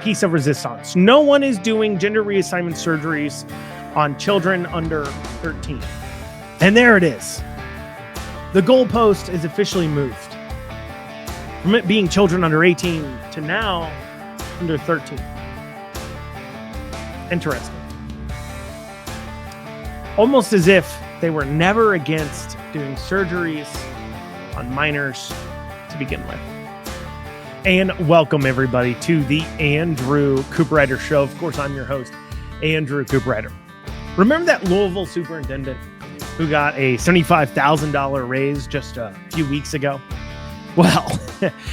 piece of resistance. No one is doing gender reassignment surgeries on children under 13. And there it is. The goalpost is officially moved from it being children under 18 to now under 13. Interesting. Almost as if they were never against doing surgeries on minors to begin with. And welcome everybody to the Andrew Cooperrider Show. Of course, I'm your host, Andrew Cooperrider. Remember that Louisville superintendent who got a $75,000 raise just a few weeks ago? Well,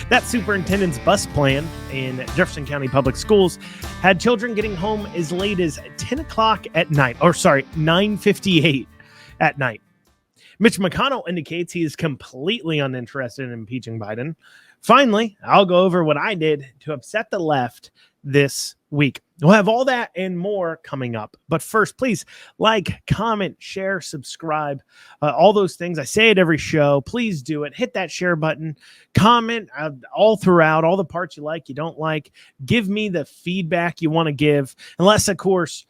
that superintendent's bus plan in Jefferson County Public Schools had children getting home as late as 10 o'clock at night, 9:58 at night. Mitch McConnell indicates he is completely uninterested in impeaching Biden. Finally, I'll go over what I did to upset the left this week. We'll have all that and more coming up. But first, please like, comment, share, subscribe, all those things. I say it every show. Please do it. Hit that share button. Comment all throughout, all the parts you like, you don't like. Give me the feedback you want to give. Unless, of course,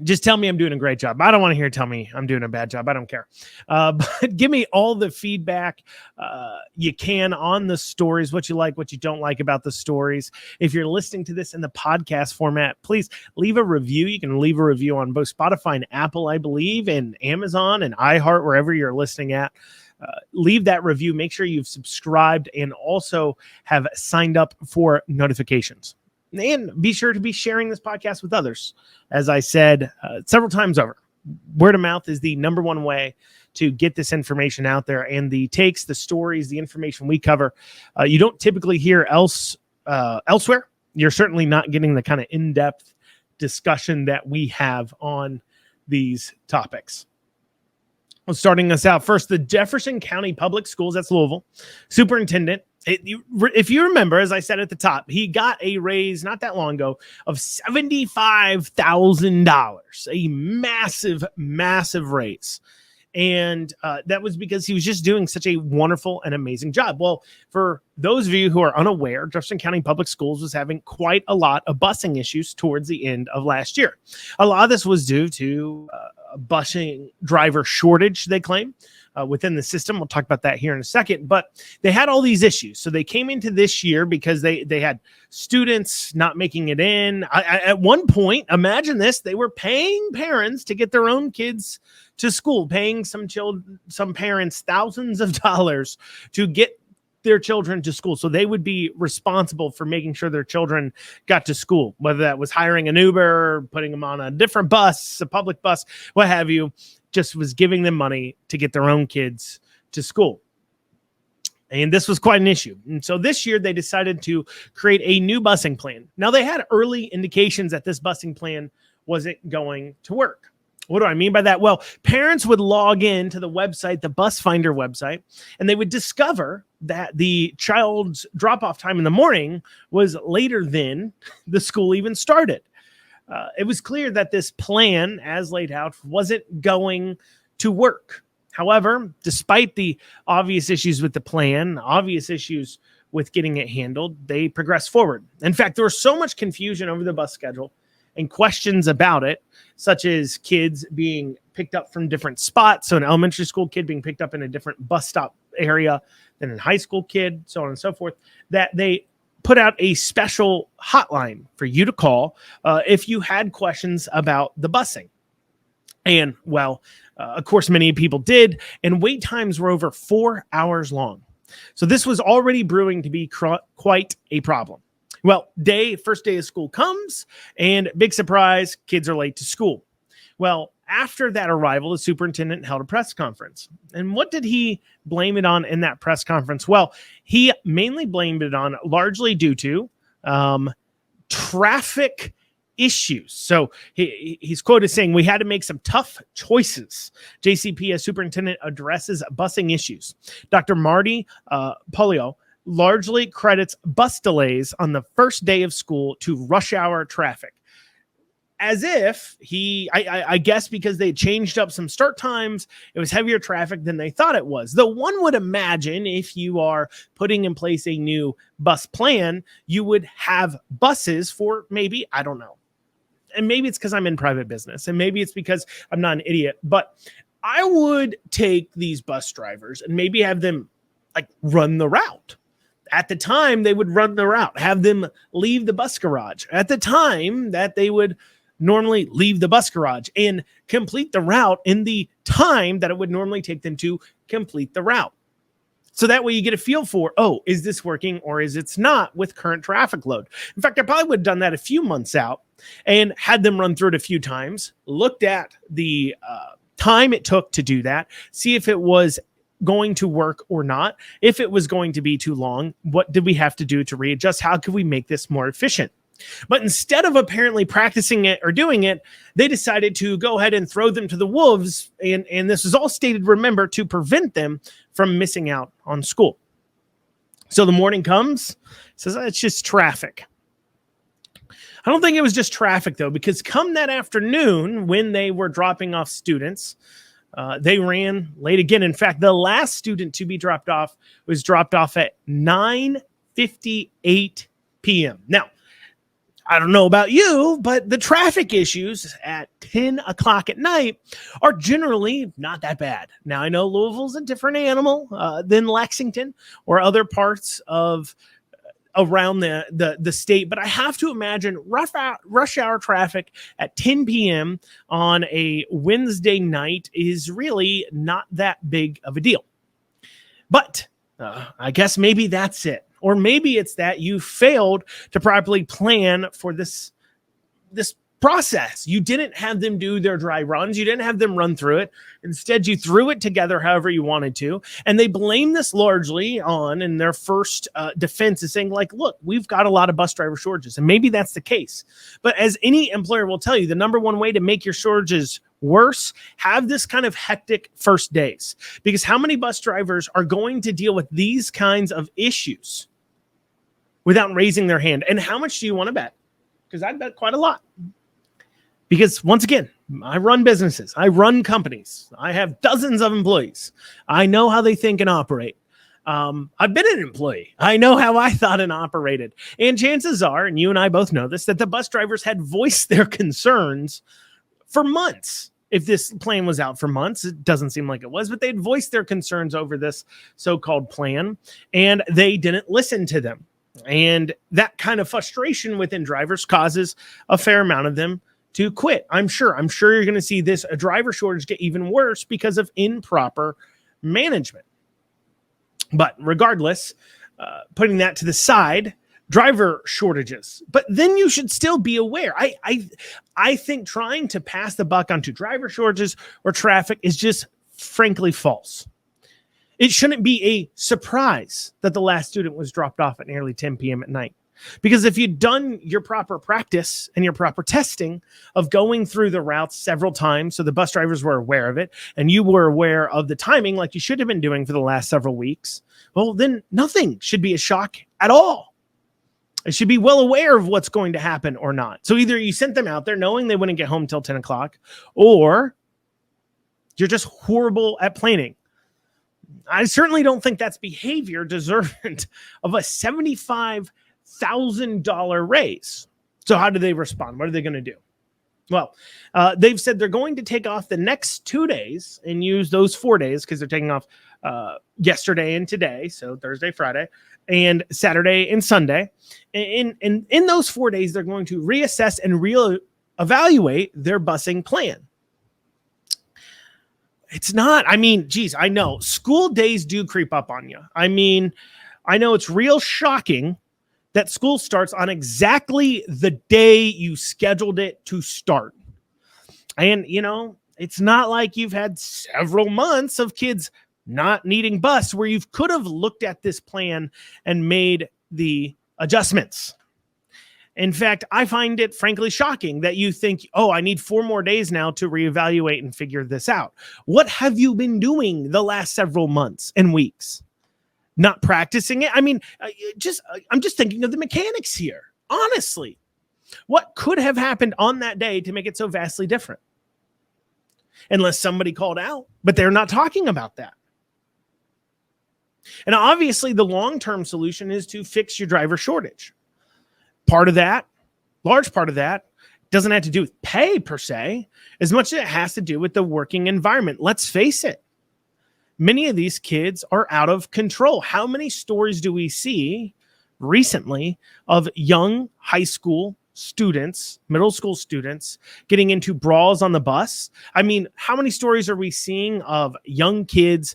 just tell me I'm doing a great job. I don't want to hear tell me I'm doing a bad job. I don't care. But give me all the feedback you can on the stories, what you like, what you don't like about the stories. If you're listening to this in the podcast format, please leave a review. You can leave a review on both Spotify and Apple, I believe, and Amazon and iHeart, wherever you're listening at. Leave that review. Make sure you've subscribed and also have signed up for notifications. And be sure to be sharing this podcast with others. As I said several times over, word of mouth is the number one way to get this information out there. And the takes, the stories, the information we cover, you don't typically hear elsewhere. You're certainly not getting the kind of in-depth discussion that we have on these topics. Well, starting us out first, the Jefferson County Public Schools, that's Louisville, superintendent. If you remember, as I said at the top, he got a raise not that long ago of $75,000, a massive, massive raise. And that was because he was just doing such a wonderful and amazing job. Well, for those of you who are unaware, Jefferson County Public Schools was having quite a lot of busing issues towards the end of last year. A lot of this was due to a busing driver shortage, they claim. Within the system. We'll talk about that here in a second, but they had all these issues. So they came into this year because they had students not making it in. At one point, imagine this, they were paying parents to get their own kids to school, paying some parents thousands of dollars to get their children to school. So they would be responsible for making sure their children got to school, whether that was hiring an Uber, putting them on a different bus, a public bus, what have you. Just was giving them money to get their own kids to school. And this was quite an issue. And so this year they decided to create a new busing plan. Now they had early indications that this busing plan wasn't going to work. What do I mean by that? Well, parents would log in to the website, the Bus Finder website, and they would discover that the child's drop-off time in the morning was later than the school even started. It was clear that this plan, as laid out, wasn't going to work. However, despite the obvious issues with the plan, obvious issues with getting it handled, they progressed forward. In fact, there was so much confusion over the bus schedule and questions about it, such as kids being picked up from different spots. So an elementary school kid being picked up in a different bus stop area than a high school kid, so on and so forth, that they put out a special hotline for you to call if you had questions about the busing. And, of course, many people did, and wait times were over 4 hours long. So this was already brewing to be quite a problem. Well, first day of school comes, and big surprise, kids are late to school. Well, after that arrival, the superintendent held a press conference. And what did he blame it on in that press conference? Well, he mainly blamed it on largely due to traffic issues. So he's quoted saying, "We had to make some tough choices." JCPS superintendent addresses busing issues. Dr. Marty Polio largely credits bus delays on the first day of school to rush hour traffic. as if I guess because they changed up some start times, it was heavier traffic than they thought it was. Though one would imagine if you are putting in place a new bus plan, you would have buses for maybe, I don't know. And maybe it's because I'm in private business, and maybe it's because I'm not an idiot, but I would take these bus drivers and maybe have them like run the route. At the time they would run the route, have them leave the bus garage at the time that they would normally leave the bus garage and complete the route in the time that it would normally take them to complete the route. So that way you get a feel for, oh, is this working or is it's not with current traffic load? In fact, I probably would have done that a few months out and had them run through it a few times, looked at the time it took to do that, see if it was going to work or not. If it was going to be too long, what did we have to do to readjust? How could we make this more efficient? But instead of apparently practicing it or doing it, they decided to go ahead and throw them to the wolves. And this is all stated, remember, to prevent them from missing out on school. So the morning comes, says, it's just traffic. I don't think it was just traffic, though, because come that afternoon when they were dropping off students, they ran late again. In fact, the last student to be dropped off was dropped off at 9:58 p.m. Now, I don't know about you, but the traffic issues at 10 o'clock at night are generally not that bad. Now, I know Louisville's a different animal than Lexington or other parts of around the state, but I have to imagine rush hour traffic at 10 p.m. on a Wednesday night is really not that big of a deal. But I guess maybe that's it. Or maybe it's that you failed to properly plan for this process. You didn't have them do their dry runs. You didn't have them run through it. Instead, you threw it together however you wanted to. And they blame this largely on, and their first defense is saying, like, look, we've got a lot of bus driver shortages. And maybe that's the case. But as any employer will tell you, the number one way to make your shortages worse, have this kind of hectic first days. Because how many bus drivers are going to deal with these kinds of issues without raising their hand? And how much do you want to bet? Because I'd bet quite a lot. Because once again, I run businesses. I run companies. I have dozens of employees. I know how they think and operate. I've been an employee. I know how I thought and operated. And chances are, and you and I both know this, that the bus drivers had voiced their concerns for months. If this plan was out for months, it doesn't seem like it was, but they'd voiced their concerns over this so-called plan, and they didn't listen to them. And that kind of frustration within drivers causes a fair amount of them to quit. I'm sure you're going to see this a driver shortage get even worse because of improper management. But regardless, putting that to the side, driver shortages. But then you should still be aware. I think trying to pass the buck onto driver shortages or traffic is just frankly false. It shouldn't be a surprise that the last student was dropped off at nearly 10 p.m. at night. Because if you'd done your proper practice and your proper testing of going through the routes several times, so the bus drivers were aware of it, and you were aware of the timing like you should have been doing for the last several weeks, well, then nothing should be a shock at all. It should be well aware of what's going to happen or not. So either you sent them out there knowing they wouldn't get home till 10 o'clock, or you're just horrible at planning. I certainly don't think that's behavior deserving of a $75,000 raise. So how do they respond? What are they going to do? Well, they've said they're going to take off the next 2 days and use those 4 days because they're taking off yesterday and today, so Thursday, Friday, and Saturday and Sunday. And in those 4 days, they're going to reassess and reevaluate their busing plan. It's not, I know school days do creep up on you. I know it's real shocking that school starts on exactly the day you scheduled it to start. And, it's not like you've had several months of kids not needing bus where you could have looked at this plan and made the adjustments. In fact, I find it frankly shocking that you think, I need 4 more days now to reevaluate and figure this out. What have you been doing the last several months and weeks? Not practicing it? I'm just thinking of the mechanics here. Honestly, What could have happened on that day to make it so vastly different? Unless somebody called out, but they're not talking about that. And obviously the long-term solution is to fix your driver shortage. Part of that, large part of that, doesn't have to do with pay per se, as much as it has to do with the working environment. Let's face it. Many of these kids are out of control. How many stories do we see recently of young high school students, middle school students getting into brawls on the bus? I mean, how many stories are we seeing of young kids,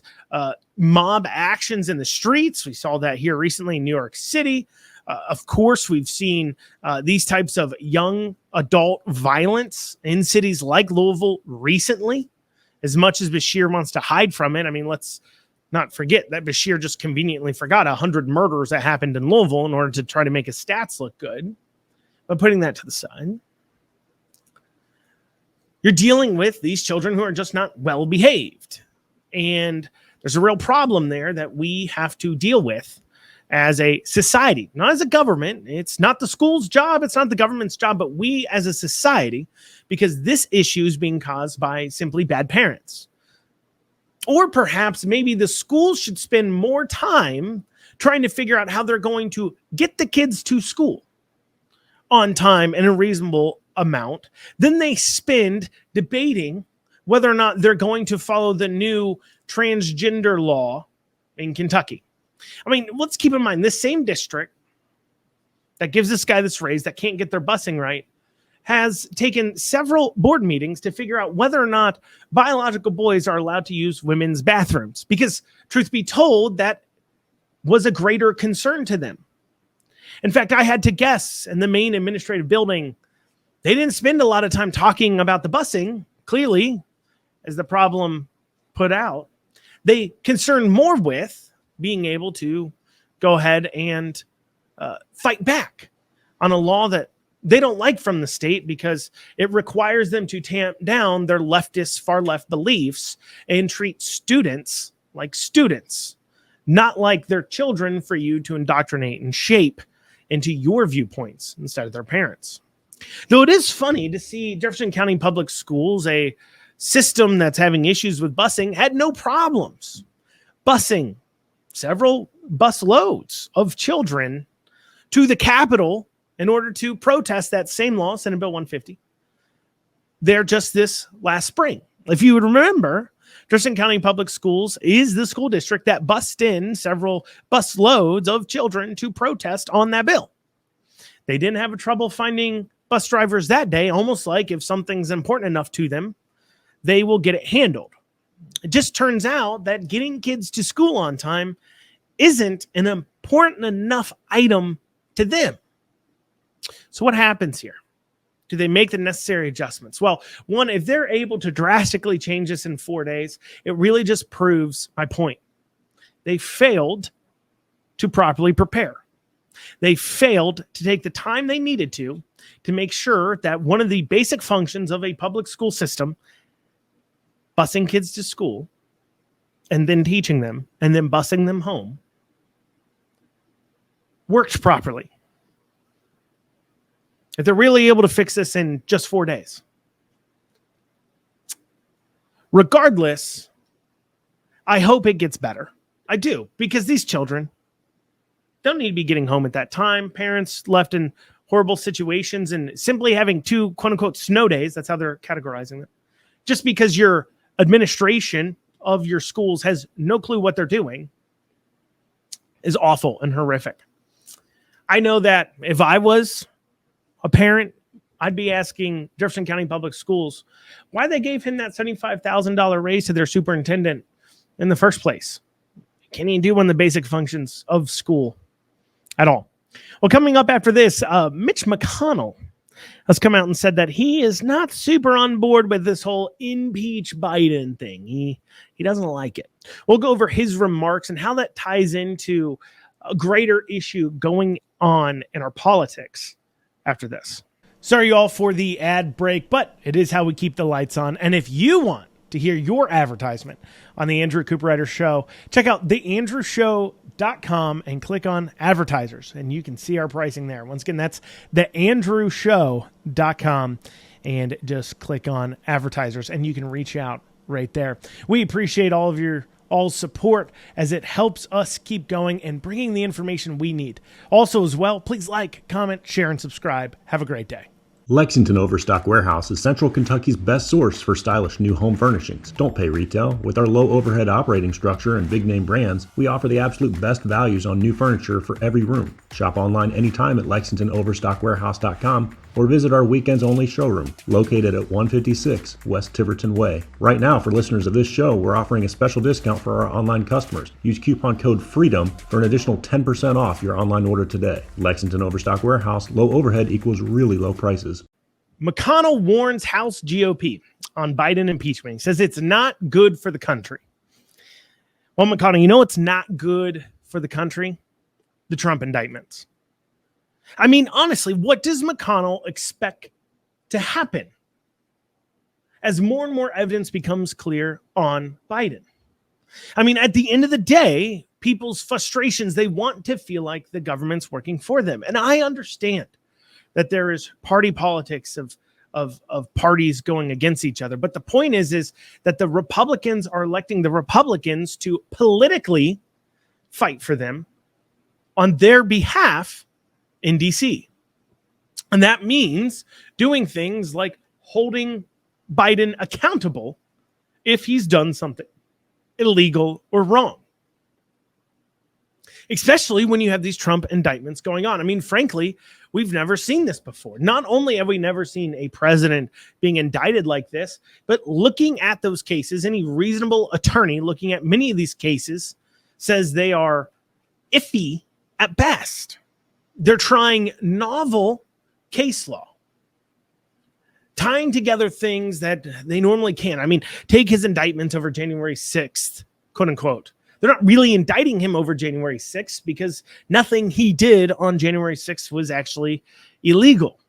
mob actions in the streets? We saw that here recently in New York City. Of course, we've seen these types of young adult violence in cities like Louisville recently. As much as Bashir wants to hide from it, I mean, let's not forget that Bashir just conveniently forgot 100 murders that happened in Louisville in order to try to make his stats look good. But putting that to the side, you're dealing with these children who are just not well behaved. And there's a real problem there that we have to deal with as a society, not as a government. It's not the school's job. It's not the government's job, but we as a society, because this issue is being caused by simply bad parents. Or perhaps maybe the schools should spend more time trying to figure out how they're going to get the kids to school on time and a reasonable amount. Then they spend debating whether or not they're going to follow the new transgender law in Kentucky. I mean, let's keep in mind this same district that gives this guy this raise that can't get their busing right has taken several board meetings to figure out whether or not biological boys are allowed to use women's bathrooms, because truth be told, that was a greater concern to them. In fact, I had to guess in the main administrative building, they didn't spend a lot of time talking about the busing, clearly, as the problem put out. They concerned more with being able to go ahead and fight back on a law that they don't like from the state because it requires them to tamp down their leftist, far left beliefs and treat students like students, not like their children for you to indoctrinate and shape into your viewpoints instead of their parents. Though it is funny to see Jefferson County Public Schools, a system that's having issues with busing, had no problems busing several bus loads of children to the Capitol in order to protest that same law, Senate Bill 150. There just this last spring. If you would remember, Jefferson County Public Schools is the school district that bussed in several bus loads of children to protest on that bill. They didn't have a trouble finding bus drivers that day, almost like if something's important enough to them, they will get it handled. It just turns out that getting kids to school on time isn't an important enough item to them. So what happens here? Do they make the necessary adjustments? Well, one, if they're able to drastically change this in 4 days, it really just proves my point. They failed to properly prepare. They failed to take the time they needed to make sure that one of the basic functions of a public school system, busing kids to school and then teaching them and then busing them home, worked properly. If they're really able to fix this in just 4 days. Regardless, I hope it gets better. I do, because these children don't need to be getting home at that time. Parents left in horrible situations and simply having 2 quote-unquote snow days, that's how they're categorizing it, just because your administration of your schools has no clue what they're doing, is awful and horrific. I know that if I was a parent, I'd be asking Jefferson County Public Schools why they gave him that $75,000 raise to their superintendent in the first place. Can't even do one of the basic functions of school at all. Well, coming up after this, Mitch McConnell has come out and said that he is not super on board with this whole impeach Biden thing. He doesn't like it. We'll go over his remarks and how that ties into a greater issue going on in our politics after this. Sorry, y'all, for the ad break, but it is how we keep the lights on. And if you want to hear your advertisement on the Andrew Cooperrider Show, check out theandrewshow.com and click on advertisers, and you can see our pricing there. Once again, that's theandrewshow.com, and just click on advertisers, and you can reach out right there. We appreciate all of your support as it helps us keep going and bringing the information we need. Also, as well, please like, comment, share, and subscribe. Have a great day. Lexington Overstock Warehouse is Central Kentucky's best source for stylish new home furnishings. Don't pay retail. With our low overhead operating structure and big name brands, we offer the absolute best values on new furniture for every room. Shop online anytime at LexingtonOverstockWarehouse.com or visit our weekends only showroom located at 156 West Tiverton Way. Right now, for listeners of this show, we're offering a special discount for our online customers. Use coupon code FREEDOM for an additional 10% off your online order today. Lexington Overstock Warehouse, low overhead equals really low prices. McConnell warns House GOP on Biden impeachment. He says it's not good for the country. Well, McConnell, you know what's not good for the country? The Trump indictments. I mean, honestly, what does McConnell expect to happen as more and more evidence becomes clear on Biden? I mean, at the end of the day, people's frustrations, they want to feel like the government's working for them. And I understand that there is party politics of parties going against each other. But the point is that the Republicans are electing the Republicans to politically fight for them on their behalf in DC. And that means doing things like holding Biden accountable if he's done something illegal or wrong. Especially when you have these Trump indictments going on. I mean, frankly, we've never seen this before. Not only have we never seen a president being indicted like this, but looking at those cases, any reasonable attorney looking at many of these cases says they are iffy at best. They're trying novel case law, tying together things that they normally can't. I mean, take his indictment over January 6th, quote unquote. They're not really indicting him over January 6th because nothing he did on January 6th was actually illegal.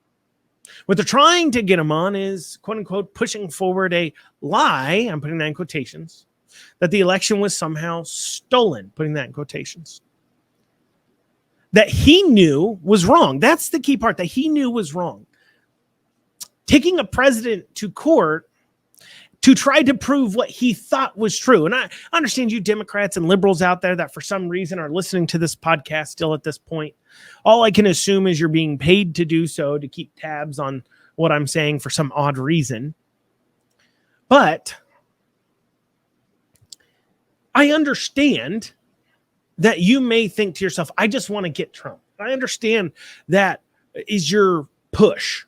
What they're trying to get him on is, quote unquote, pushing forward a lie, I'm putting that in quotations, that the election was somehow stolen, putting that in quotations. That he knew was wrong. That's the key part, that he knew was wrong. Taking a president to court to try to prove what he thought was true. And I understand you Democrats and liberals out there that for some reason are listening to this podcast still at this point. All I can assume is you're being paid to do so, to keep tabs on what I'm saying for some odd reason. But I understand that you may think to yourself, I just want to get Trump. I understand that is your push.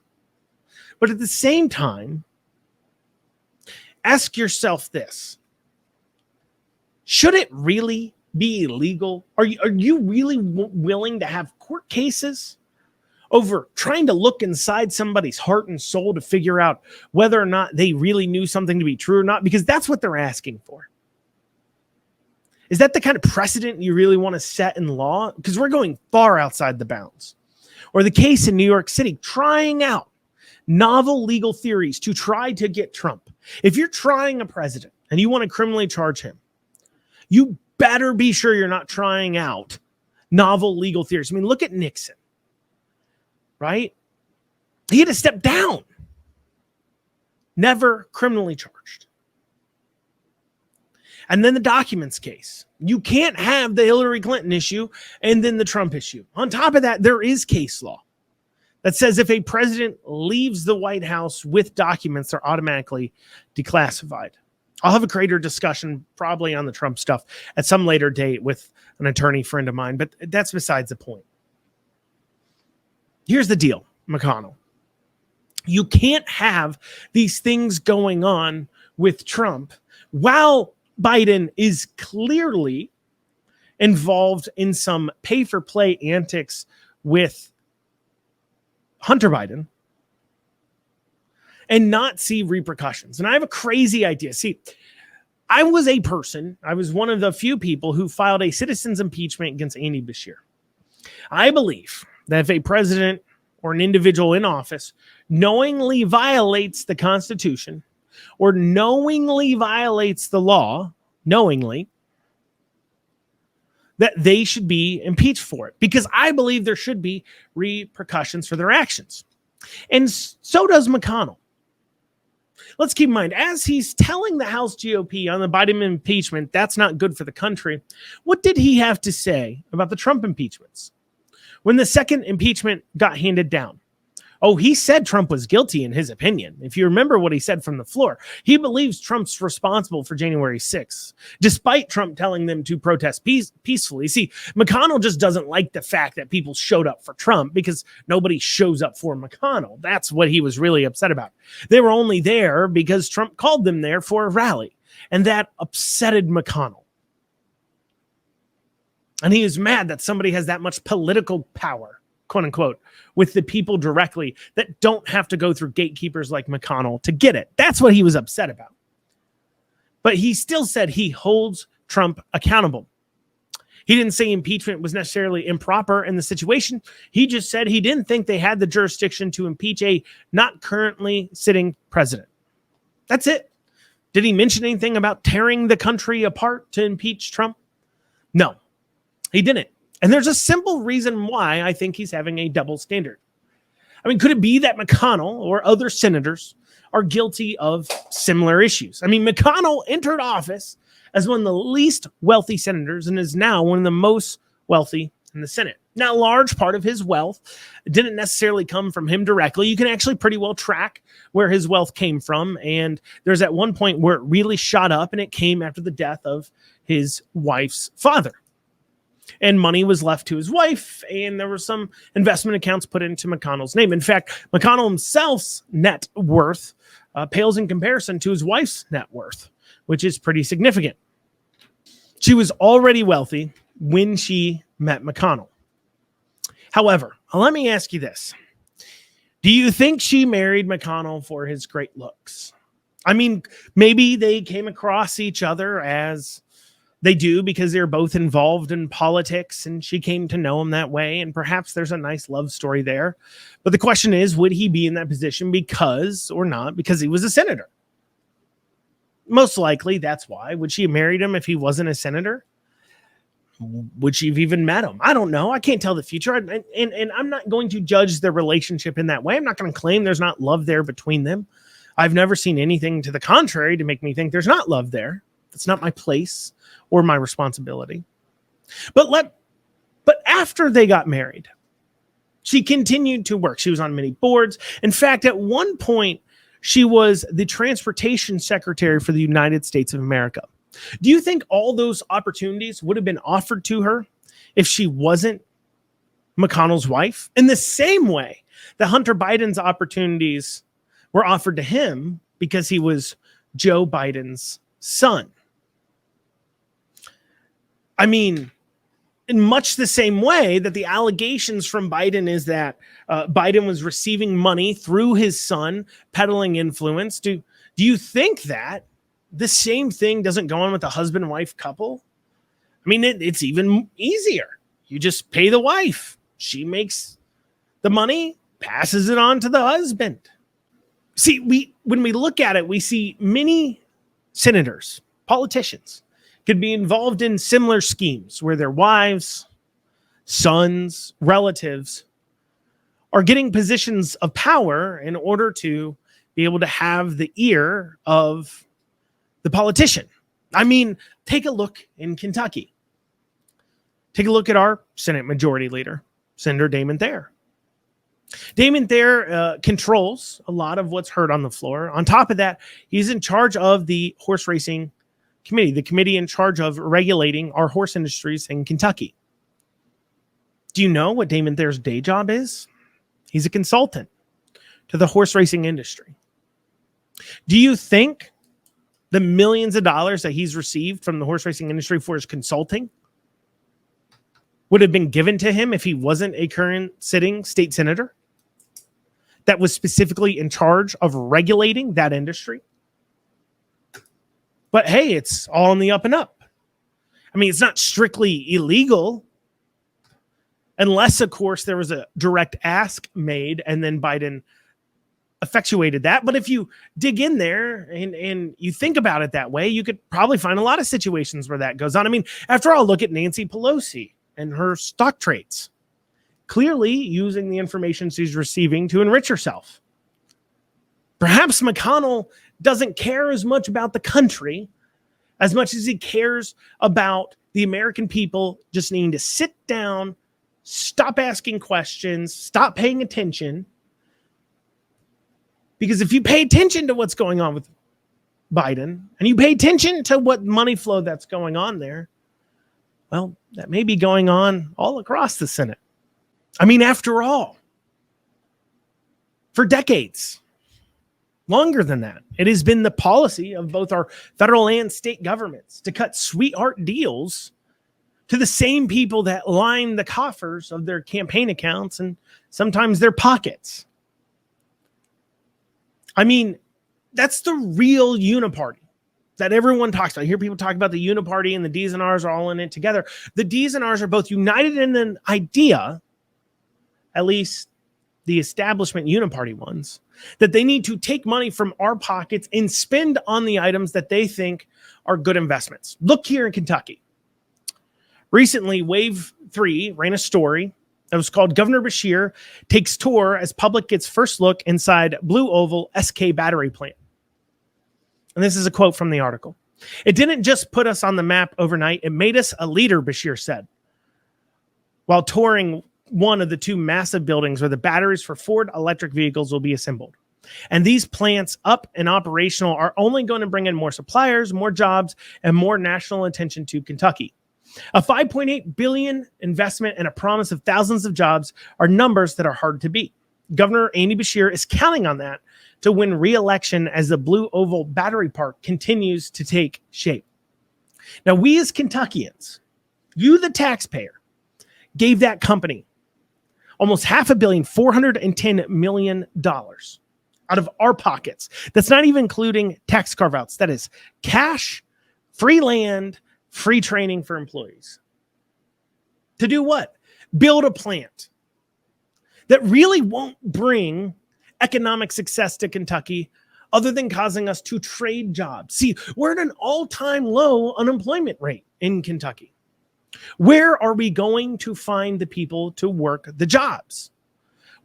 But at the same time, ask yourself this. Should it really be illegal? Are you really willing to have court cases over trying to look inside somebody's heart and soul to figure out whether or not they really knew something to be true or not? Because that's what they're asking for. Is that the kind of precedent you really want to set in law? Because we're going far outside the bounds. Or the case in New York City, trying out novel legal theories to try to get Trump. If you're trying a president and you want to criminally charge him, you better be sure you're not trying out novel legal theories. I mean, look at Nixon, right? He had to step down. Never criminally charged. And then the documents case. You can't have the Hillary Clinton issue and then the Trump issue. On top of that, there is case law that says if a president leaves the White House with documents, they're automatically declassified. I'll have a greater discussion probably on the Trump stuff at some later date with an attorney friend of mine, but that's besides the point. Here's the deal, McConnell. You can't have these things going on with Trump while Biden is clearly involved in some pay-for-play antics with Hunter Biden and not see repercussions. And I have a crazy idea. See, I was one of the few people who filed a citizen's impeachment against Andy Beshear. I believe that if a president or an individual in office knowingly violates the Constitution or knowingly violates the law, knowingly, that they should be impeached for it, because I believe there should be repercussions for their actions. And so does McConnell. Let's keep in mind, as he's telling the House GOP on the Biden impeachment, that's not good for the country, what did he have to say about the Trump impeachments? When the second impeachment got handed down, he said Trump was guilty in his opinion. If you remember what he said from the floor, he believes Trump's responsible for January 6th, despite Trump telling them to protest peacefully. See, McConnell just doesn't like the fact that people showed up for Trump because nobody shows up for McConnell. That's what he was really upset about. They were only there because Trump called them there for a rally, and that upsetted McConnell. And he is mad that somebody has that much political power, quote unquote, with the people directly that don't have to go through gatekeepers like McConnell to get it. That's what he was upset about. But he still said he holds Trump accountable. He didn't say impeachment was necessarily improper in the situation. He just said he didn't think they had the jurisdiction to impeach a not currently sitting president. That's it. Did he mention anything about tearing the country apart to impeach Trump? No, he didn't. And there's a simple reason why I think he's having a double standard. I mean, could it be that McConnell or other senators are guilty of similar issues? I mean, McConnell entered office as one of the least wealthy senators and is now one of the most wealthy in the Senate. Now, a large part of his wealth didn't necessarily come from him directly. You can actually pretty well track where his wealth came from. And there's at one point where it really shot up, and it came after the death of his wife's father. And money was left to his wife, and there were some investment accounts put into McConnell's name. In fact, McConnell himself's net worth pales in comparison to his wife's net worth, which is pretty significant. She was already wealthy when she met McConnell. However, let me ask you this. Do you think she married McConnell for his great looks? I mean, maybe they came across each other as they do because they're both involved in politics, and she came to know him that way, and perhaps there's a nice love story there. But the question is, would he be in that position because he was a senator? Most likely that's why. Would she have married him if he wasn't a senator? Would she have even met him? I don't know. I can't tell the future. And I'm not going to judge their relationship in that way. I'm not going to claim there's not love there between them. I've never seen anything to the contrary to make me think there's not love there. It's not my place or my responsibility. But after they got married, she continued to work. She was on many boards. In fact, at one point, she was the transportation secretary for the United States of America. Do you think all those opportunities would have been offered to her if she wasn't McConnell's wife? In the same way that Hunter Biden's opportunities were offered to him because he was Joe Biden's son. I mean, in much the same way that the allegations from Biden is that Biden was receiving money through his son, peddling influence. Do you think that the same thing doesn't go on with the husband and wife couple? I mean, it's even easier. You just pay the wife. She makes the money, passes it on to the husband. See, when we look at it, we see many senators, politicians, could be involved in similar schemes where their wives, sons, relatives are getting positions of power in order to be able to have the ear of the politician. I mean, take a look in Kentucky. Take a look at our Senate Majority Leader, Senator Damon Thayer. Damon Thayer controls a lot of what's heard on the floor. On top of that, he's in charge of the horse racing committee, the committee in charge of regulating our horse industries in Kentucky. Do you know what Damon Thayer's day job is? He's a consultant to the horse racing industry. Do you think the millions of dollars that he's received from the horse racing industry for his consulting would have been given to him if he wasn't a current sitting state senator that was specifically in charge of regulating that industry? But hey, it's all on the up and up. I mean, it's not strictly illegal unless, of course, there was a direct ask made and then Biden effectuated that. But if you dig in there and you think about it that way, you could probably find a lot of situations where that goes on. I mean, after all, look at Nancy Pelosi and her stock trades, clearly using the information she's receiving to enrich herself. Perhaps McConnell doesn't care as much about the country as much as he cares about the American people just needing to sit down, stop asking questions, stop paying attention. Because if you pay attention to what's going on with Biden and you pay attention to what money flow that's going on there, well, that may be going on all across the Senate. I mean, after all, for decades, longer than that, it has been the policy of both our federal and state governments to cut sweetheart deals to the same people that line the coffers of their campaign accounts and sometimes their pockets. I mean, that's the real uniparty that everyone talks about. I hear people talk about the uniparty and the D's and R's are all in it together. The D's and R's are both united in an idea, at least the establishment uniparty ones, that they need to take money from our pockets and spend on the items that they think are good investments. Look here in Kentucky. Recently, Wave 3 ran a story that was called Governor Beshear Takes Tour as Public Gets First Look Inside Blue Oval SK Battery Plant. And this is a quote from the article. It didn't just put us on the map overnight, it made us a leader, Beshear said, while touring one of the two massive buildings where the batteries for Ford electric vehicles will be assembled. And these plants up and operational are only going to bring in more suppliers, more jobs, and more national attention to Kentucky. A $5.8 billion investment and a promise of thousands of jobs are numbers that are hard to beat. Governor Andy Beshear is counting on that to win re-election as the Blue Oval Battery Park continues to take shape. Now, we as Kentuckians, you the taxpayer, gave that company almost $500 million, $410 million out of our pockets. That's not even including tax carve-outs. That is cash, free land, free training for employees. To do what? Build a plant that really won't bring economic success to Kentucky other than causing us to trade jobs. See, we're at an all-time low unemployment rate in Kentucky. Where are we going to find the people to work the jobs?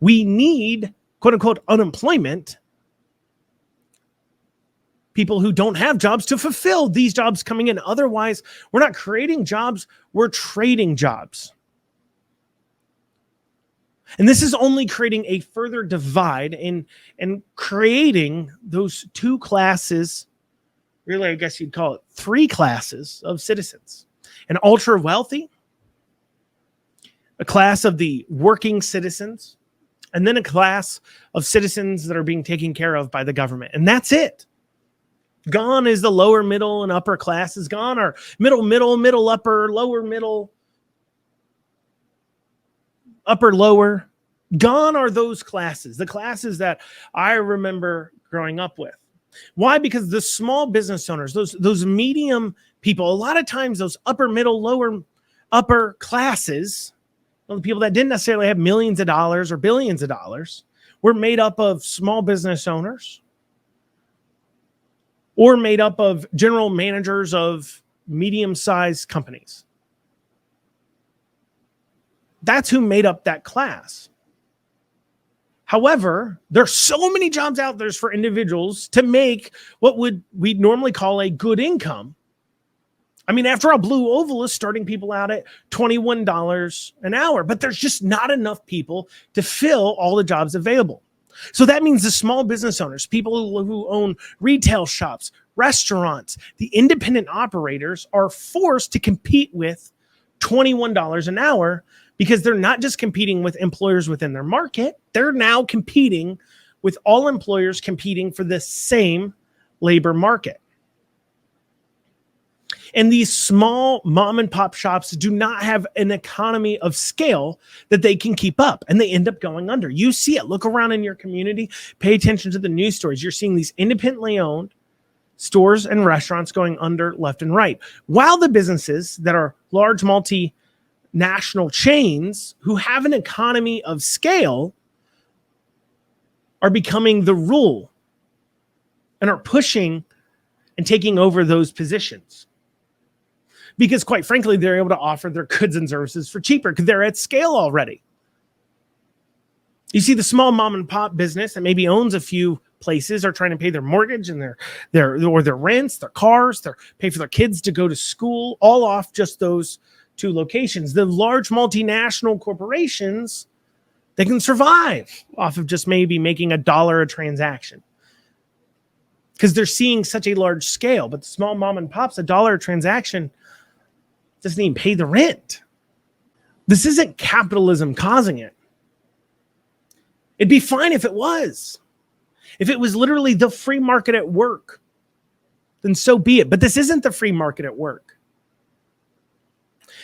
We need, quote unquote, unemployment, people who don't have jobs to fulfill these jobs coming in. Otherwise, we're not creating jobs, we're trading jobs. And this is only creating a further divide and creating those two classes, really, I guess you'd call it three classes of citizens. An ultra wealthy, a class of the working citizens, and then a class of citizens that are being taken care of by the government. And that's it. Gone is the lower, middle, and upper classes. Gone are middle, upper, lower, middle, upper, lower. Gone are those classes, the classes that I remember growing up with. Why? Because the small business owners, those medium people, a lot of times those upper, middle, lower, upper classes, well, the people that didn't necessarily have millions of dollars or billions of dollars, were made up of small business owners or made up of general managers of medium-sized companies. That's who made up that class. However, there's so many jobs out there for individuals to make what we'd normally call a good income. I mean, after all, Blue Oval is starting people out at $21 an hour, but there's just not enough people to fill all the jobs available. So that means the small business owners, people who own retail shops, restaurants, the independent operators are forced to compete with $21 an hour because they're not just competing with employers within their market. They're now competing with all employers competing for the same labor market. And these small mom and pop shops do not have an economy of scale that they can keep up, and they end up going under. You see it. Look around in your community. Pay attention to the news stories. You're seeing these independently owned stores and restaurants going under left and right, while the businesses that are large multinational chains who have an economy of scale are becoming the rule and are pushing and taking over those positions. Because quite frankly, they're able to offer their goods and services for cheaper because they're at scale already. You see the small mom and pop business that maybe owns a few places are trying to pay their mortgage and their rents, their cars, their pay for their kids to go to school, all off just those two locations. The large multinational corporations, they can survive off of just maybe making $1 a transaction because they're seeing such a large scale. But the small mom and pops, $1 a transaction doesn't even pay the rent. This isn't capitalism causing it. It'd be fine if it was. If it was literally the free market at work, then so be it. But this isn't the free market at work.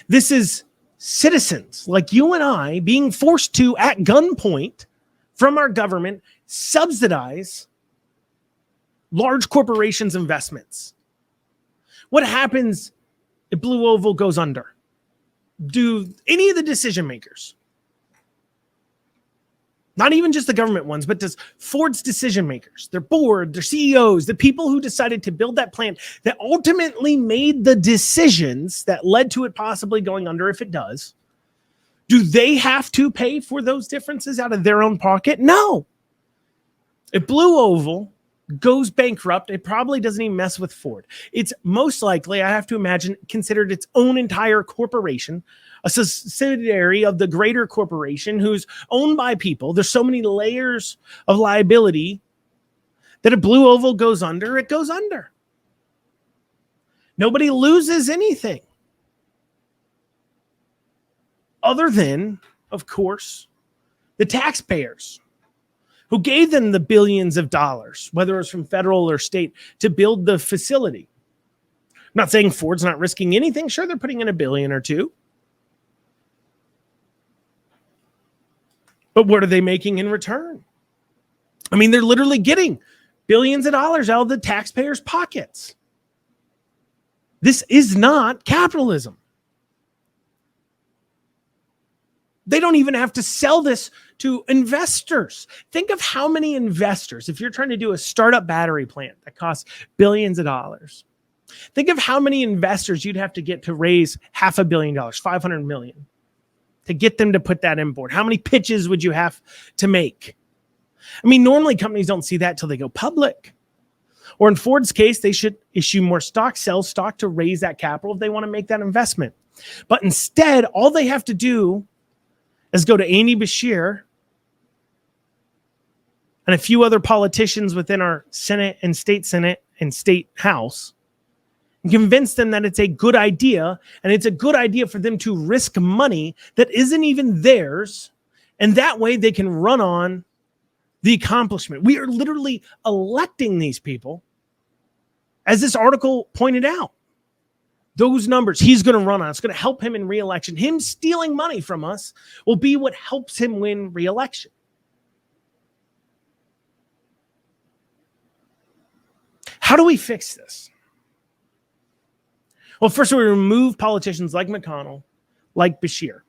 This is citizens like you and I being forced to, at gunpoint from our government, subsidize large corporations' investments. What happens if Blue Oval goes under? Do any of the decision makers, not even just the government ones, but does Ford's decision makers, their board, their CEOs, the people who decided to build that plant that ultimately made the decisions that led to it possibly going under, if it does, do they have to pay for those differences out of their own pocket? No. If Blue Oval goes bankrupt, it probably doesn't even mess with Ford. It's most likely, I have to imagine, considered its own entire corporation, a subsidiary of the greater corporation who's owned by people. There's so many layers of liability that if Blue Oval goes under, it goes under. Nobody loses anything other than, of course, the taxpayers who gave them the billions of dollars, whether it's from federal or state, to build the facility. I'm not saying Ford's not risking anything. Sure, they're putting in $1 billion or $2 billion. But what are they making in return? I mean, they're literally getting billions of dollars out of the taxpayers' pockets. This is not capitalism. They don't even have to sell this to investors. Think of how many investors, if you're trying to do a startup battery plant that costs billions of dollars, think of how many investors you'd have to get to raise $500 million, $500 million. To get them to put that in board. How many pitches would you have to make? I mean, normally companies don't see that till they go public. Or in Ford's case, they should issue more stock, sell stock to raise that capital if they want to make that investment. But instead, all they have to do is go to Andy Beshear and a few other politicians within our Senate and state House and convince them that it's a good idea, and it's a good idea for them to risk money that isn't even theirs, and that way they can run on the accomplishment. We are literally electing these people, as this article pointed out. Those numbers he's going to run on, it's going to help him in re-election. Him stealing money from us will be what helps him win re-election. How do we fix this? Well, first we remove politicians like McConnell, like Beshear,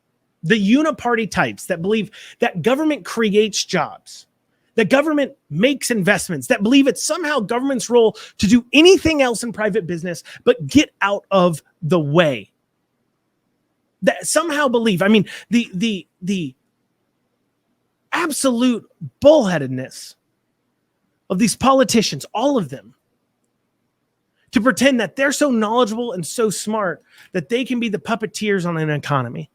the uniparty types that believe that government creates jobs, that government makes investments, that believe it's somehow government's role to do anything else in private business but get out of the way. That somehow believe, I mean, the absolute bullheadedness of these politicians, all of them, to pretend that they're so knowledgeable and so smart that they can be the puppeteers on an economy.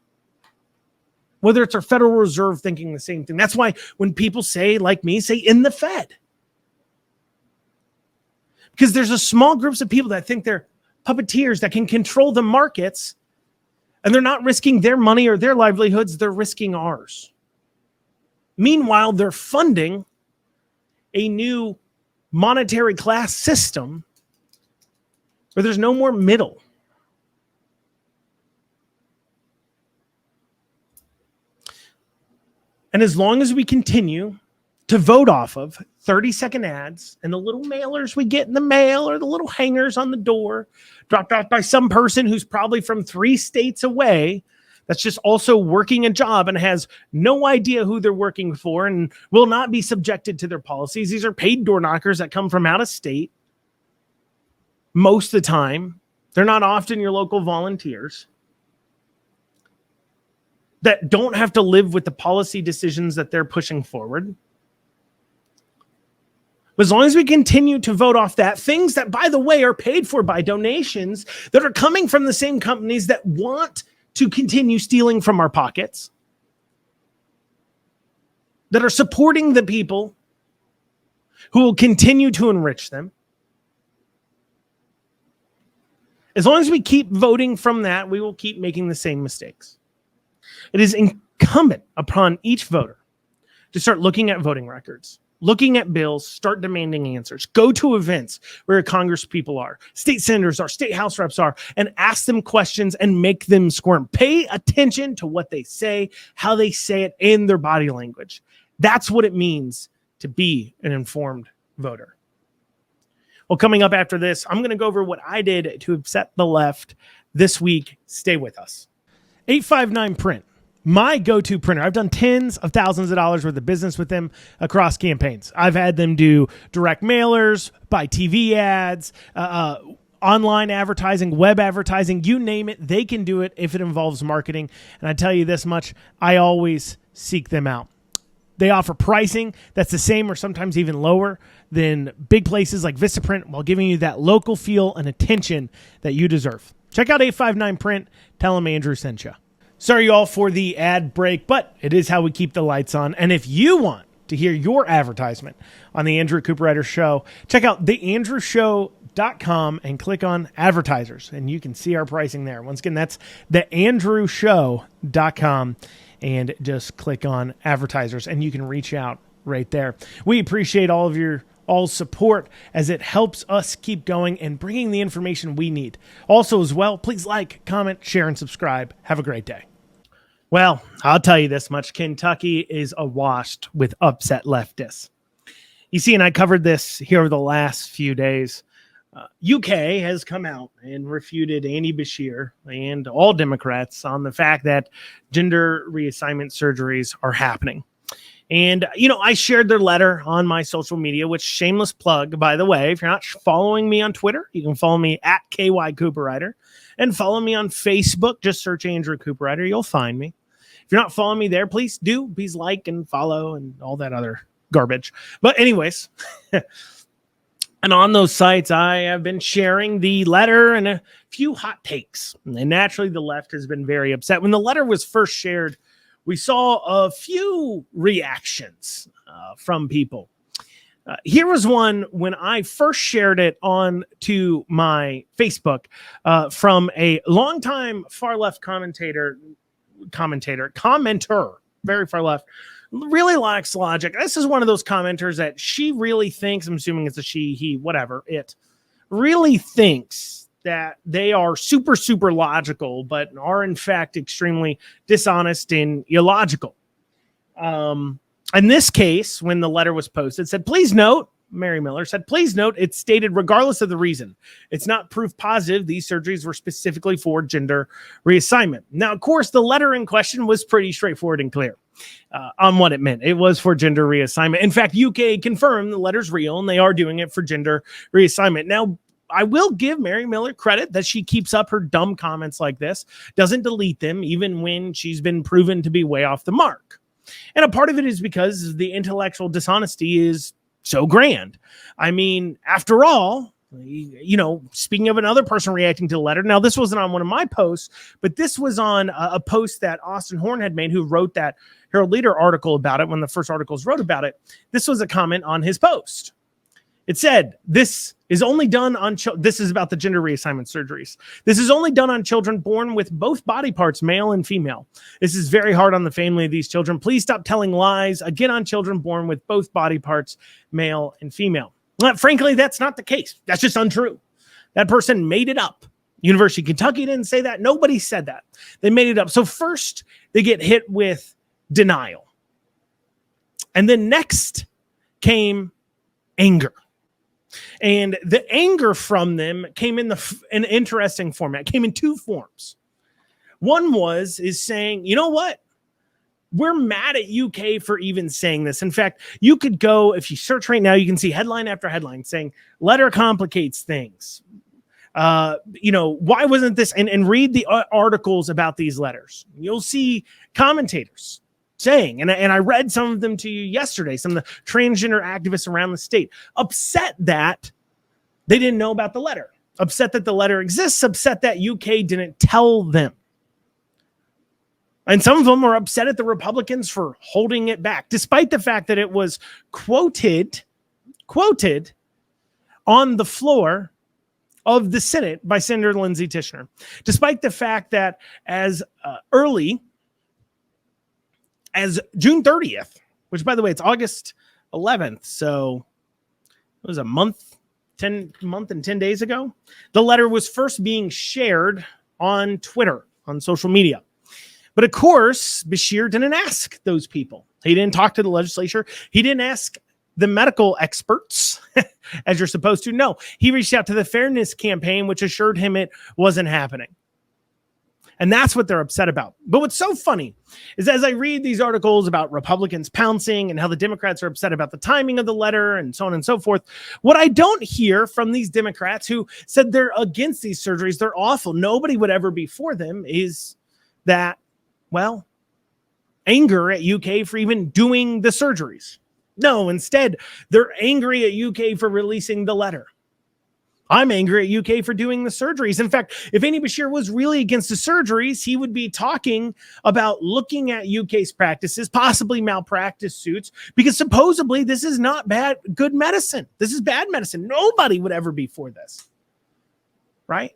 Whether it's our Federal Reserve thinking the same thing. That's why when people say, like me, say in the Fed. Because there's a small groups of people that think they're puppeteers that can control the markets, and they're not risking their money or their livelihoods, they're risking ours. Meanwhile, they're funding a new monetary class system where there's no more middle. And as long as we continue to vote off of 30-second ads and the little mailers we get in the mail or the little hangers on the door dropped off by some person who's probably from 3 states away that's just also working a job and has no idea who they're working for and will not be subjected to their policies. These are paid door knockers that come from out of state. Most of the time, they're not often your local volunteers that don't have to live with the policy decisions that they're pushing forward. But as long as we continue to vote off that, things that, by the way, are paid for by donations that are coming from the same companies that want to continue stealing from our pockets, that are supporting the people who will continue to enrich them. As long as we keep voting from that, we will keep making the same mistakes. It is incumbent upon each voter to start looking at voting records, looking at bills, start demanding answers, go to events where Congress people are, state senators are, state house reps are, and ask them questions and make them squirm. Pay attention to what they say, how they say it, and their body language. That's what it means to be an informed voter. Well, coming up after this, I'm going to go over what I did to upset the left this week. Stay with us. 859 Print, my go-to printer. I've done tens of thousands of dollars worth of business with them across campaigns. I've had them do direct mailers, buy TV ads, online advertising, web advertising, you name it. They can do it if it involves marketing. And I tell you this much, I always seek them out. They offer pricing that's the same or sometimes even lower than big places like Vistaprint while giving you that local feel and attention that you deserve. Check out 859 Print. Tell them Andrew sent you. Sorry, y'all, for the ad break, but it is how we keep the lights on. And if you want to hear your advertisement on the Andrew Cooperrider Show, check out theandrewshow.com and click on advertisers, and you can see our pricing there. Once again, that's theandrewshow.com. And just click on advertisers, and you can reach out right there. We appreciate all of your support as it helps us keep going and bringing the information we need. Also, as well, please like, comment, share, and subscribe. Have a great day. Well, I'll tell you this much. Kentucky is awash with upset leftists. You see, and I covered this here over the last few days. UK has come out and refuted Andy Beshear and all Democrats on the fact that gender reassignment surgeries are happening. And, I shared their letter on my social media, which shameless plug, by the way. If you're not following me on Twitter, you can follow me at KY Cooperrider and follow me on Facebook. Just search Andrew Cooperrider. You'll find me. If you're not following me there, please do. Please like and follow and all that other garbage. But anyways, and on those sites, I have been sharing the letter and a few hot takes. And naturally, the left has been very upset. When the letter was first shared, we saw a few reactions from people. Here was one when I first shared it on to my Facebook from a longtime far left commenter, very far left, really lacks logic. This is one of those commenters that she really thinks, I'm assuming it's a she, he, whatever, it really thinks that they are super, super logical, but are in fact extremely dishonest and illogical. In this case, when the letter was posted, said, please note, Mary Miller said, please note, it's stated regardless of the reason. It's not proof positive. These surgeries were specifically for gender reassignment. Now, of course, the letter in question was pretty straightforward and clear on what it meant. It was for gender reassignment. In fact, UK confirmed the letter's real and they are doing it for gender reassignment. Now, I will give Mary Miller credit that she keeps up her dumb comments like this, doesn't delete them, even when she's been proven to be way off the mark. And a part of it is because the intellectual dishonesty is so grand. I mean, after all, speaking of another person reacting to the letter, now this wasn't on one of my posts, but this was on a post that Austin Horn had made, who wrote that Herald Leader article about it when the first articles wrote about it. This was a comment on his post. It said, this is only done on this is about the gender reassignment surgeries. This is only done on children born with both body parts, male and female. This is very hard on the family of these children. Please stop telling lies again on children born with both body parts, male and female. Well, frankly, that's not the case. That's just untrue. That person made it up. University of Kentucky didn't say that. Nobody said that. They made it up. So first, they get hit with denial. And then next came anger. And the anger from them came in an interesting format. It came in two forms. One is saying, you know what? We're mad at UK for even saying this. In fact, you could go, if you search right now, you can see headline after headline saying letter complicates things. Why wasn't this? And read the articles about these letters. You'll see commentators saying, and I read some of them to you yesterday, some of the transgender activists around the state, upset that they didn't know about the letter, upset that the letter exists, upset that UK didn't tell them. And some of them are upset at the Republicans for holding it back, despite the fact that it was quoted on the floor of the Senate by Senator Lindsey Tishner, despite the fact that as early as June 30th, which, by the way, it's August 11th, so it was a month and 10 days ago, the letter was first being shared on Twitter, on social media. But of course, Beshear didn't ask those people. He didn't talk to the legislature. He didn't ask the medical experts, as you're supposed to. No, he reached out to the Fairness Campaign, which assured him it wasn't happening. And that's what they're upset about. But what's so funny is as I read these articles about Republicans pouncing and how the Democrats are upset about the timing of the letter and so on and so forth, what I don't hear from these Democrats who said they're against these surgeries, they're awful, nobody would ever be for them, is that, well, anger at UK for even doing the surgeries. No, instead, they're angry at UK for releasing the letter. I'm angry at UK for doing the surgeries. In fact, if Andy Beshear was really against the surgeries, he would be talking about looking at UK's practices, possibly malpractice suits, because supposedly this is not good medicine. This is bad medicine. Nobody would ever be for this, right?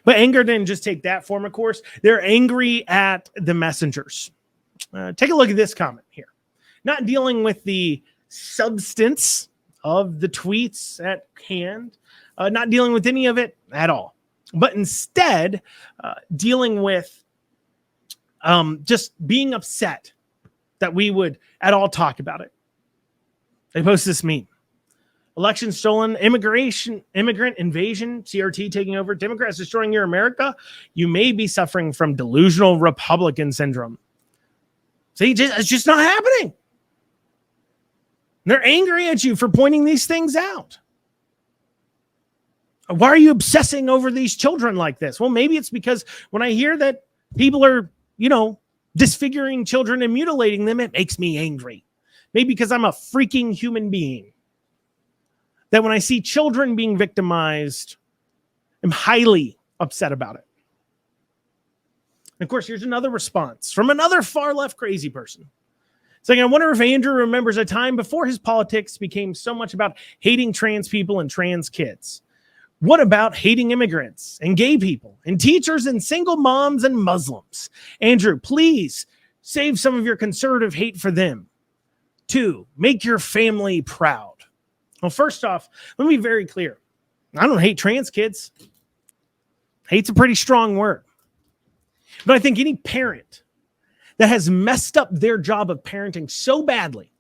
But anger didn't just take that form, of course. They're angry at the messengers. Take a look at this comment here. Not dealing with the substance of the tweets at hand, not dealing with any of it at all, but instead dealing with just being upset that we would at all talk about it. They post this meme. Election stolen, immigrant invasion, CRT taking over, Democrats destroying your America. You may be suffering from delusional Republican syndrome. See, it's just not happening. They're angry at you for pointing these things out. Why are you obsessing over these children like this? Well, maybe it's because when I hear that people are, disfiguring children and mutilating them, it makes me angry. Maybe because I'm a freaking human being. That when I see children being victimized, I'm highly upset about it. And of course, here's another response from another far left crazy person. Saying, I wonder if Andrew remembers a time before his politics became so much about hating trans people and trans kids. What about hating immigrants and gay people and teachers and single moms and Muslims? Andrew, please save some of your conservative hate for them. 2, make your family proud. Well, first off, let me be very clear. I don't hate trans kids. Hate's a pretty strong word. But I think any parent that has messed up their job of parenting so badly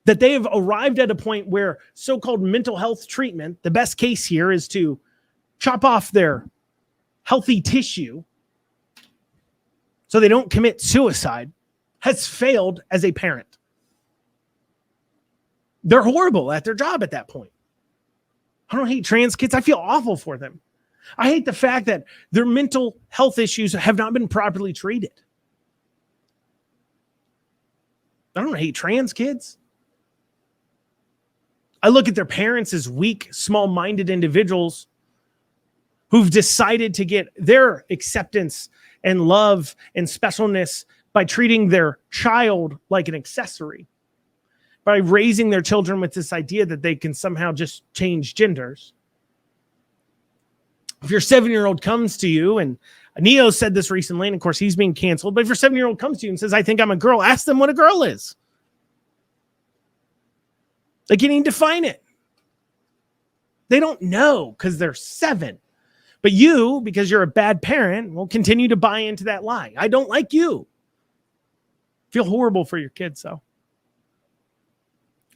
that they have arrived at a point where so-called mental health treatment, the best case here is to chop off their healthy tissue so they don't commit suicide, has failed as a parent. They're horrible at their job at that point. I don't hate trans kids. I feel awful for them. I hate the fact that their mental health issues have not been properly treated. I don't hate trans kids. I look at their parents as weak, small-minded individuals who've decided to get their acceptance and love and specialness by treating their child like an accessory, by raising their children with this idea that they can somehow just change genders. If your 7-year-old comes to you, and Neo said this recently, and of course he's being canceled, but if your 7-year-old comes to you and says, I think I'm a girl, ask them what a girl is. Like, you need to define it. They don't know because they're 7. But you, because you're a bad parent, will continue to buy into that lie. I don't like you. Feel horrible for your kids, though.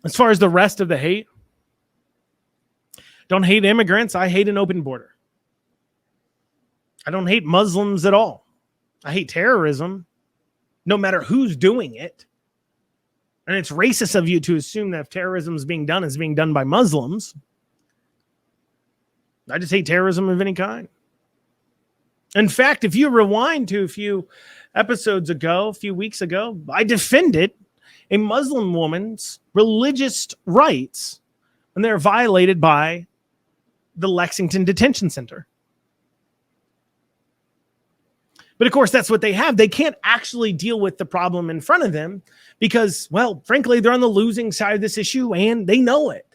As far as the rest of the hate, don't hate immigrants. I hate an open border. I don't hate Muslims at all. I hate terrorism, no matter who's doing it. And it's racist of you to assume that if terrorism is being done by Muslims. I just hate terrorism of any kind. In fact, if you rewind to a few weeks ago, I defended a Muslim woman's religious rights when they're violated by the Lexington Detention Center. But of course, that's what they have. They can't actually deal with the problem in front of them because, well, frankly, they're on the losing side of this issue and they know it.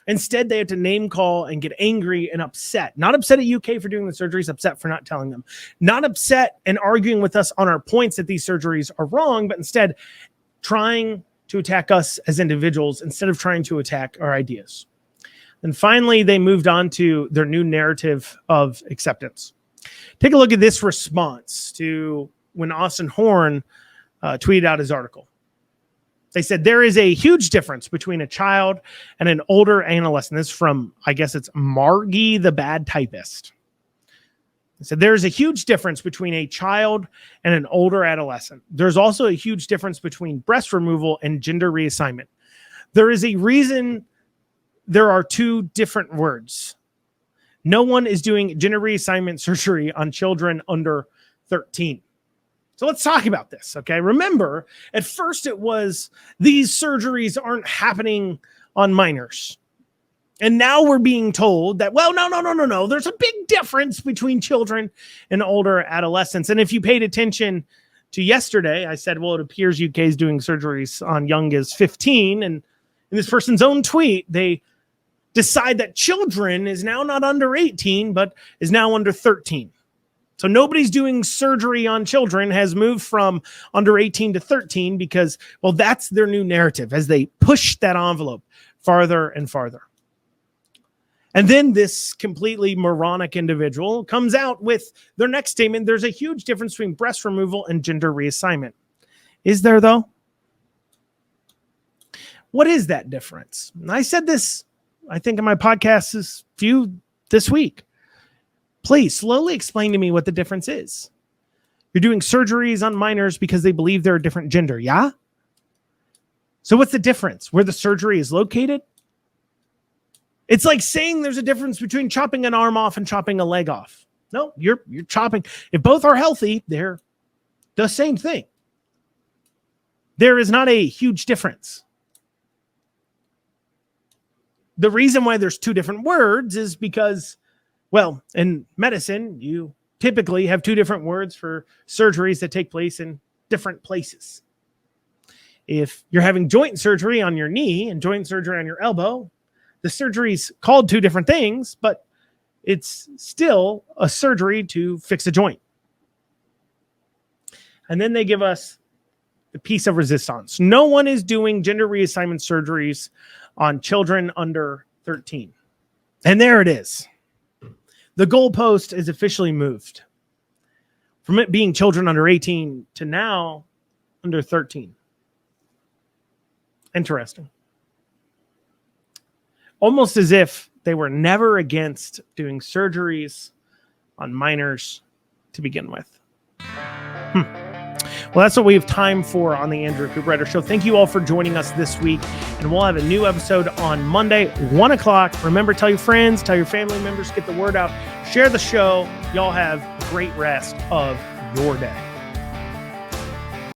Instead, they have to name call and get angry and upset. Not upset at UK for doing the surgeries, upset for not telling them. Not upset and arguing with us on our points that these surgeries are wrong, but instead trying to attack us as individuals instead of trying to attack our ideas. And finally, they moved on to their new narrative of acceptance. Take a look at this response to when Austin Horn tweeted out his article. They said, there is a huge difference between a child and an older adolescent. This is from, I guess it's Margie the Bad Typist. They said, there is a huge difference between a child and an older adolescent. There's also a huge difference between breast removal and gender reassignment. There is a reason there are two different words. No one is doing gender reassignment surgery on children under 13. So let's talk about this, okay? Remember, at first it was these surgeries aren't happening on minors. And now we're being told that, well, no. There's a big difference between children and older adolescents. And if you paid attention to yesterday, I said, well, it appears UK is doing surgeries on young as 15. And in this person's own tweet, they decide that children is now not under 18, but is now under 13. So nobody's doing surgery on children has moved from under 18 to 13 because, well, that's their new narrative as they push that envelope farther and farther. And then this completely moronic individual comes out with their next statement. There's a huge difference between breast removal and gender reassignment. Is there, though? What is that difference? And I said this, I think, in my podcast this week. Please slowly explain to me what the difference is. You're doing surgeries on minors because they believe they're a different gender, yeah? So what's the difference? Where the surgery is located? It's like saying there's a difference between chopping an arm off and chopping a leg off. No, you're chopping. If both are healthy, they're the same thing. There is not a huge difference. The reason why there's two different words is because, well, in medicine, you typically have two different words for surgeries that take place in different places. If you're having joint surgery on your knee and joint surgery on your elbow, the surgery's called two different things, but it's still a surgery to fix a joint. And then they give us the piece of resistance. No one is doing gender reassignment surgeries on children under 13. And there it is. The goalpost is officially moved from it being children under 18 to now under 13. Interesting. Almost as if they were never against doing surgeries on minors to begin with. Well, that's what we have time for on the Andrew Cooperrider Show. Thank you all for joining us this week. And we'll have a new episode on Monday, 1 o'clock. Remember, tell your friends, tell your family members, get the word out, share the show. Y'all have a great rest of your day.